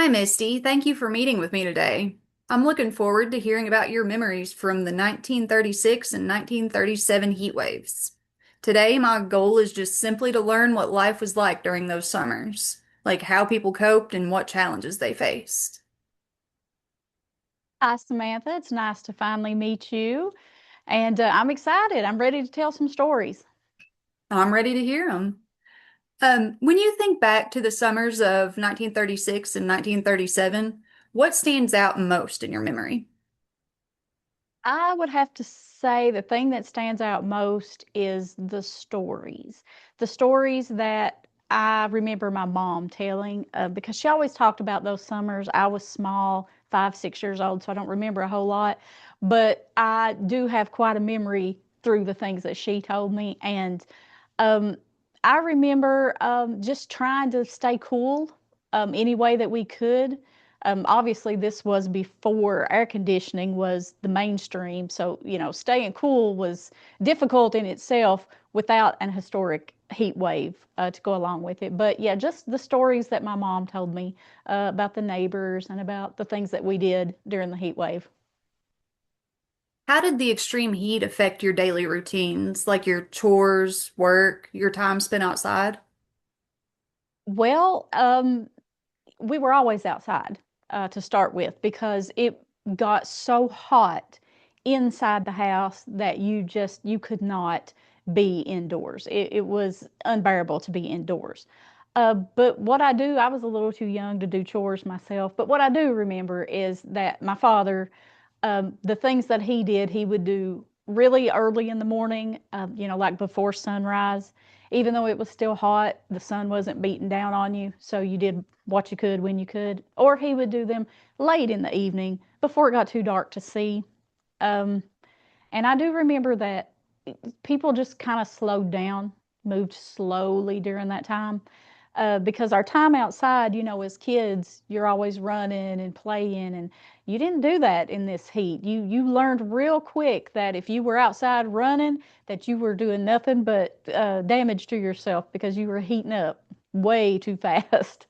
Hi, Misty. Thank you for meeting with me today. I'm looking forward to hearing about your memories from the 1936 and 1937 heat waves. Today, my goal is just simply to learn what life was like during those summers, like how people coped and what challenges they faced. Hi, Samantha. It's nice to finally meet you. And I'm excited. I'm ready to tell some stories. I'm ready to hear them. When you think back to the summers of 1936 and 1937, what stands out most in your memory? I would have to say the thing that stands out most is the stories. The stories that I remember my mom telling, because she always talked about those summers. I was small, 5, 6 years old, so I don't remember a whole lot. But I do have quite a memory through the things that she told me. And Um, I remember just trying to stay cool any way that we could. Obviously, this was before air conditioning was the mainstream, so staying cool was difficult in itself without an historic heat wave to go along with it. But yeah, just the stories that my mom told me about the neighbors and about the things that we did during the heat wave. How did the extreme heat affect your daily routines, like your chores, work, your time spent outside? Well, we were always outside to start with because it got so hot inside the house that you could not be indoors. It was unbearable to be indoors. But what I was a little too young to do chores myself. But what I do remember is that my father, the things that he did, he would do really early in the morning, like before sunrise. Even though it was still hot, the sun wasn't beating down on you, so you did what you could when you could. Or he would do them late in the evening before it got too dark to see. Um, and I do remember that people just kind of slowed down, moved slowly during that time. Because our time outside, as kids, you're always running and playing, and you didn't do that in this heat. You learned real quick that if you were outside running, that you were doing nothing but damage to yourself because you were heating up way too fast.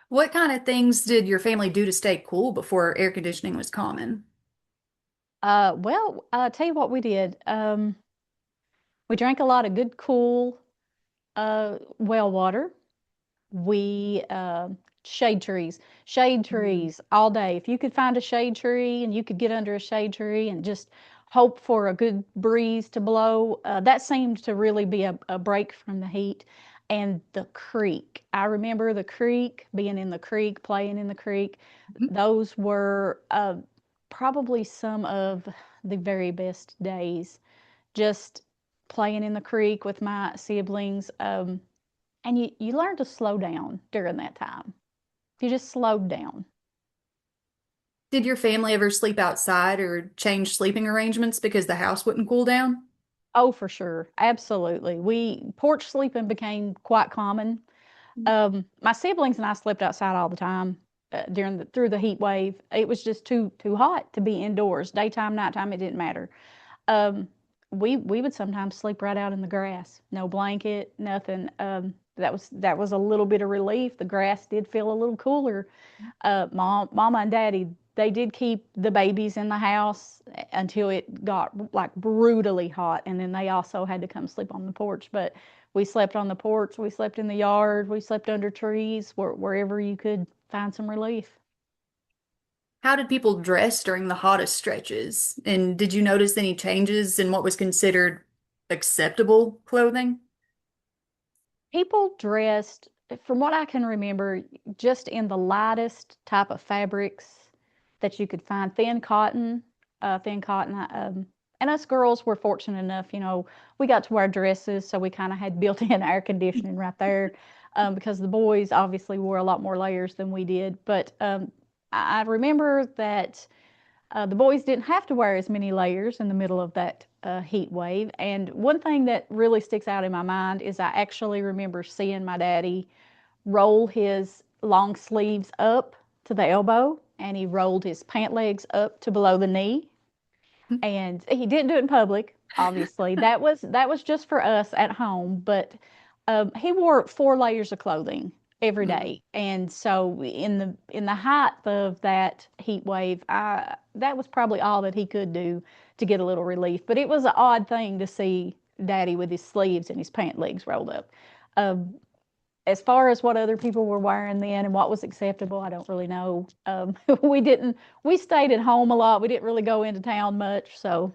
What kind of things did your family do to stay cool before air conditioning was common? Well, I'll tell you what we did. We drank a lot of good, cool well water. We shade Mhm. trees all day. If you could find a shade tree and you could get under a shade tree and just hope for a good breeze to blow, that seemed to really be a break from the heat. And the creek, I remember the creek, being in the creek, playing in the creek. Those were probably some of the very best days, just playing in the creek with my siblings. And you learn to slow down during that time. You just slowed down. Did your family ever sleep outside or change sleeping arrangements because the house wouldn't cool down? Oh, for sure. Absolutely. We porch sleeping became quite common. My siblings and I slept outside all the time through the heat wave. It was just too hot to be indoors. Daytime, nighttime, it didn't matter. Um, we would sometimes sleep right out in the grass. No blanket, nothing. That was a little bit of relief. The grass did feel a little cooler. Mama and Daddy, they did keep the babies in the house until it got like brutally hot, and then they also had to come sleep on the porch. But we slept on the porch, we slept in the yard, we slept under trees, wherever you could find some relief. How did people dress during the hottest stretches? And did you notice any changes in what was considered acceptable clothing? People dressed, from what I can remember, just in the lightest type of fabrics that you could find, thin cotton. And us girls were fortunate enough, we got to wear dresses, so we kind of had built-in air conditioning right there. Because the boys obviously wore a lot more layers than we did. But I remember that the boys didn't have to wear as many layers in the middle of that heat wave. And one thing that really sticks out in my mind is I actually remember seeing my daddy roll his long sleeves up to the elbow, and he rolled his pant legs up to below the knee. And he didn't do it in public, obviously. That was just for us at home. But he wore 4 layers of clothing every Mm. day. And so in the height of that heat wave, that was probably all that he could do to get a little relief. But it was an odd thing to see Daddy with his sleeves and his pant legs rolled up. Um, as far as what other people were wearing then and what was acceptable, I don't really know. We stayed at home a lot. We didn't really go into town much. So,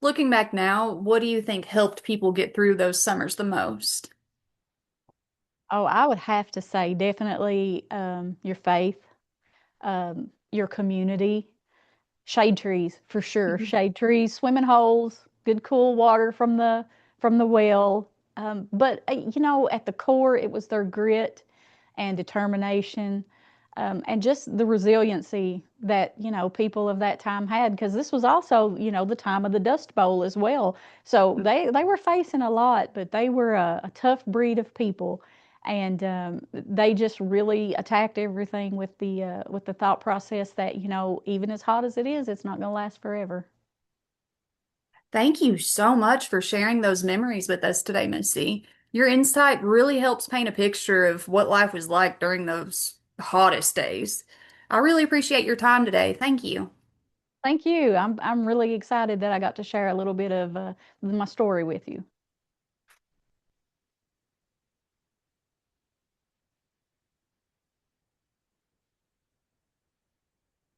Looking back now, what do you think helped people get through those summers the most? oh, I would have to say definitely your faith, your community. Shade trees for sure. Shade trees, swimming holes, good cool water from the well. But at the core, it was their grit and determination, and just the resiliency that people of that time had. Because this was also the time of the Dust Bowl as well. So they were facing a lot, but they were a tough breed of people, and they just really attacked everything with the thought process that even as hot as it is, it's not going to last forever. Thank you so much for sharing those memories with us today, Missy. Your insight really helps paint a picture of what life was like during those hottest days. I really appreciate your time today. Thank you. Thank you. I'm really excited that I got to share a little bit of my story with you.